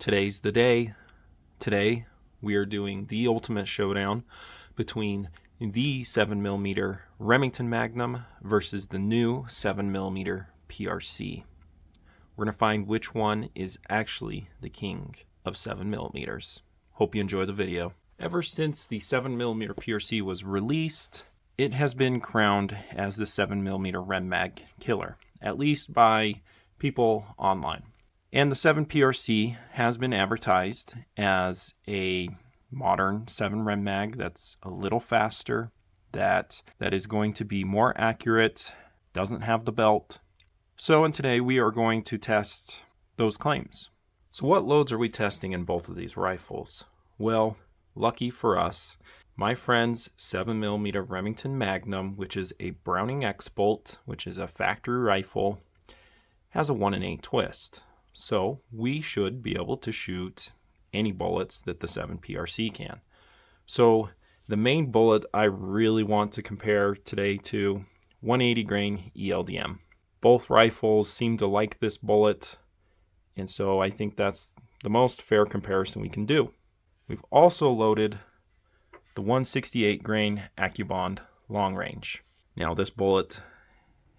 Today's the day. Today we are doing the ultimate showdown between the 7mm Remington Magnum versus the new 7mm PRC. We're going to find which one is actually the king of 7mm. Hope you enjoy the video. Ever since the 7mm PRC was released, it has been crowned as the 7mm Rem Mag killer, at least by people online. And the 7PRC has been advertised as a modern 7 Rem Mag that's a little faster, that is going to be more accurate, doesn't have the belt. So today we are going to test those claims. So what loads are we testing in both of these rifles? Well, lucky for us, my friend's 7mm Remington Magnum, which is a Browning X-Bolt, which is a factory rifle, has a 1-in-8 twist. So we should be able to shoot any bullets that the 7PRC can. So the main bullet I really want to compare today to 180 grain ELD-M. Both rifles seem to like this bullet, and so I think that's the most fair comparison we can do. We've also loaded the 168 grain AccuBond long range. Now this bullet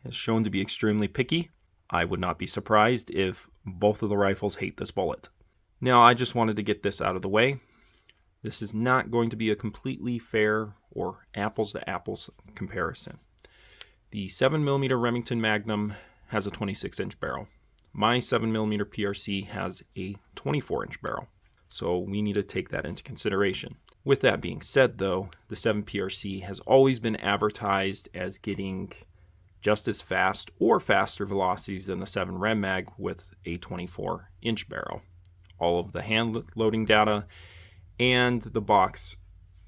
is shown to be extremely picky. I would not be surprised if both of the rifles hate this bullet. Now I just wanted to get this out of the way. This is not going to be a completely fair or apples to apples comparison. The 7mm Remington Magnum has a 26-inch barrel. My 7mm PRC has a 24-inch barrel. So we need to take that into consideration. With that being said though, the 7PRC has always been advertised as getting just as fast or faster velocities than the 7 Rem Mag with a 24-inch barrel. All of the hand loading data and the box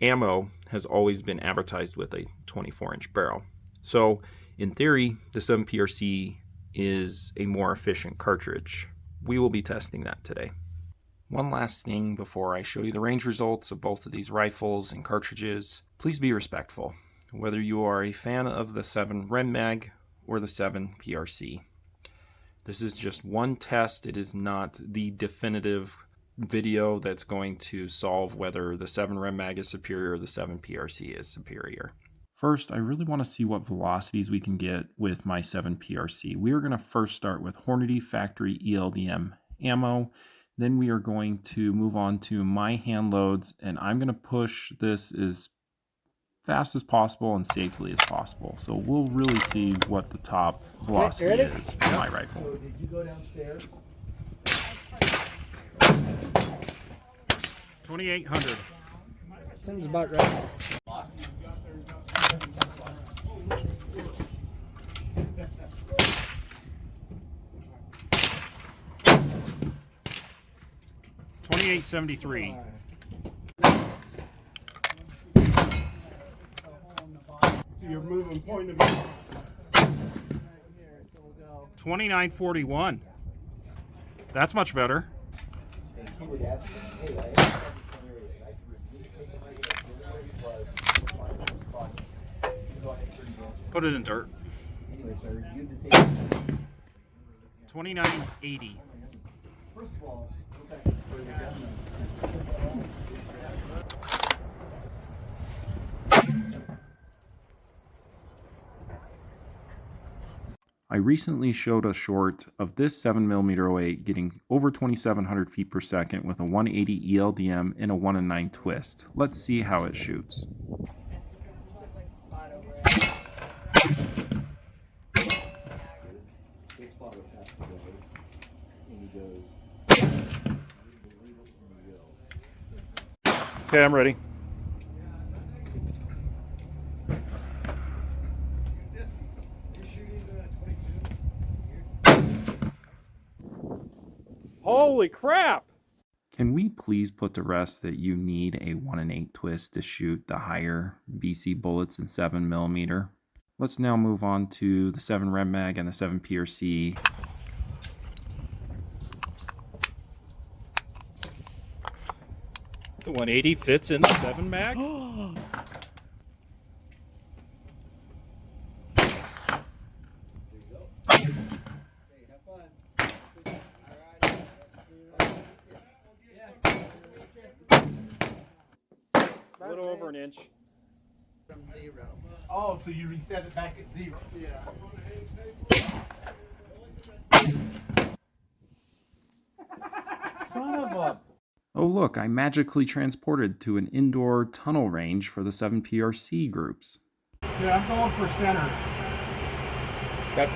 ammo has always been advertised with a 24-inch barrel. So in theory, the 7PRC is a more efficient cartridge. We will be testing that today. One last thing before I show you the range results of both of these rifles and cartridges, please be respectful, whether you are a fan of the 7 Rem Mag or the 7 PRC. This is just one test. It is not the definitive video that's going to solve whether the 7 Rem Mag is superior or the 7 PRC is superior. First, I really want to see what velocities we can get with my 7 PRC. We are going to first start with Hornady Factory ELD-M ammo. Then we are going to move on to my hand loads, and I'm going to push this as fast as possible and safely as possible. So we'll really see what the top velocity is for my rifle. So did you go downstairs? 2,800. Sounds about right. $28.73. So you're moving point of view. $29.41. That's much better. Put it in dirt. 29.80. First of all, I recently showed a short of this 7mm 08 getting over 2,700 feet per second with a 180 ELD-M and a 1-in-9 twist. Let's see how it shoots. Okay, I'm ready. Holy crap! Can we please put to rest that you need a 1-in-8 twist to shoot the higher BC bullets in 7mm? Let's now move on to the 7 Rem Mag and the 7 PRC. The 180 fits in the 7 Mag? A little over an inch. From 0. Oh, so you reset it back at 0. Yeah. Son of a... Oh look, I magically transported to an indoor tunnel range for the 7 PRC groups. Yeah, I'm going for center. Okay.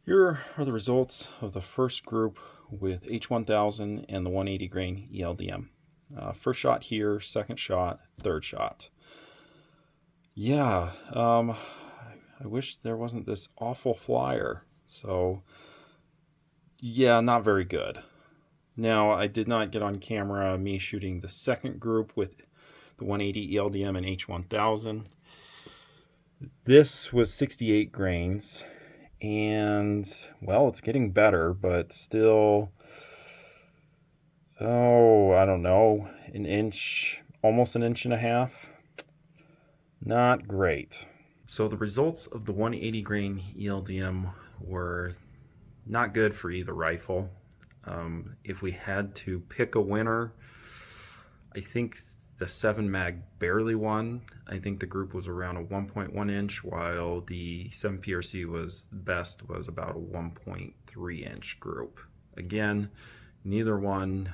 Here are the results of the first group with H1000 and the 180 grain ELD-M. First shot here, second shot, third shot. Yeah, I wish there wasn't this awful flyer. So, yeah, not very good. Now, I did not get on camera me shooting the second group with the 180 ELD-M and H1000. This was 68 grains. And, well, it's getting better, but still, oh, I don't know, an inch, almost an inch and a half. Not great. So the results of the 180 grain ELD-M were not good for either rifle. If we had to pick a winner, I think the 7 mag barely won. I think the group was around a 1.1 inch, while the 7 PRC was best, was about a 1.3 inch group. Again, neither one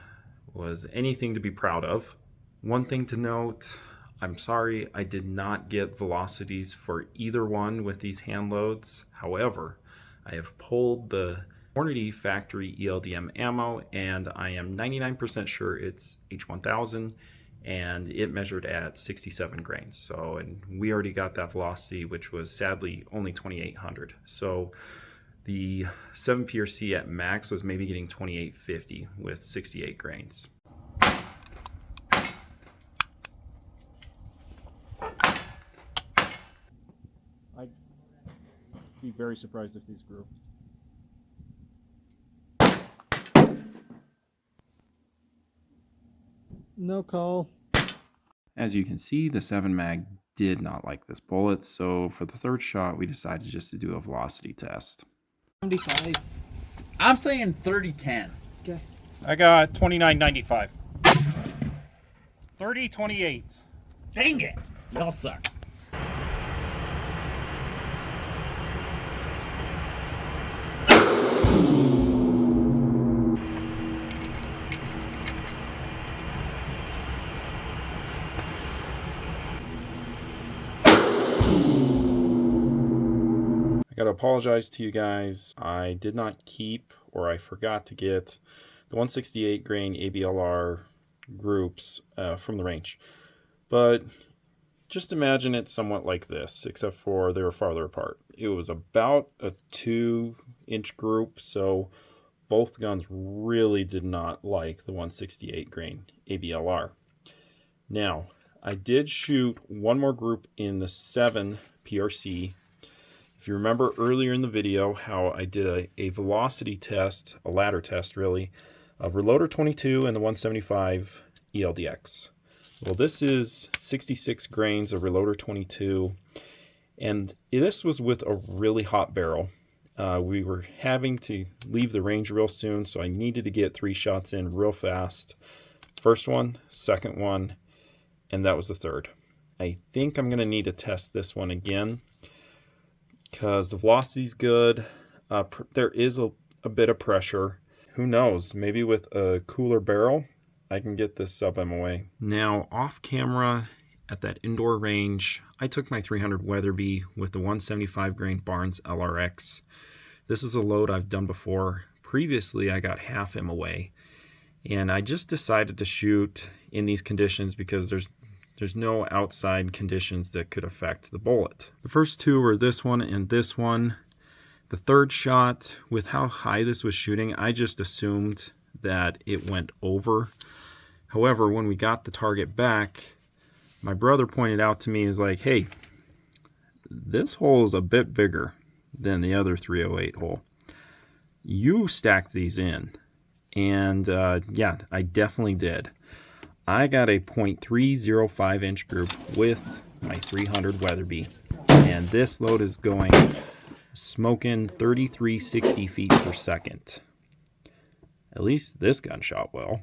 was anything to be proud of. One thing to note, I'm sorry I did not get velocities for either one with these hand loads. However, I have pulled the Hornady factory ELD-M ammo, and I am 99% sure it's H1000. And it measured at 67 grains. So, and we already got that velocity, which was sadly only 2,800. So the 7 PRC at max was maybe getting 2,850 with 68 grains. I'd be very surprised if these grew. No call. As you can see, the 7 mag did not like this bullet, so for the third shot we decided just to do a velocity test. 75. I'm saying 30-10. Okay. I got 29.95. 30.28. Dang it! Y'all suck. I gotta apologize to you guys. I did not keep, or I forgot to get, the 168 grain ABLR groups from the range. But just imagine it somewhat like this, except for they were farther apart. It was about a 2-inch group, so both guns really did not like the 168 grain ABLR. Now, I did shoot one more group in the 7 PRC. If you remember earlier in the video how I did a velocity test, a ladder test really, of Reloader 22 and the 175 ELDX. Well, this is 66 grains of Reloader 22, and this was with a really hot barrel. We were having to leave the range real soon, so I needed to get 3 shots in real fast. First one, second one, and that was the third. I think I'm going to need to test this one again, because the velocity's good. There is a bit of pressure. Who knows, maybe with a cooler barrel I can get this sub MOA. Now off camera at that indoor range, I took my 300 Weatherby with the 175 grain Barnes LRX. This is a load I've done before. Previously I got half MOA, and I just decided to shoot in these conditions because there's no outside conditions that could affect the bullet. The first two were this one and this one. The third shot, with how high this was shooting, I just assumed that it went over. However, when we got the target back, my brother pointed out to me, is like, hey, this hole is a bit bigger than the other 308 hole. you stacked these in. And yeah, I definitely did. I got a .305 inch group with my 300 Weatherby. And this load is going smoking 3360 feet per second. At least this gun shot well.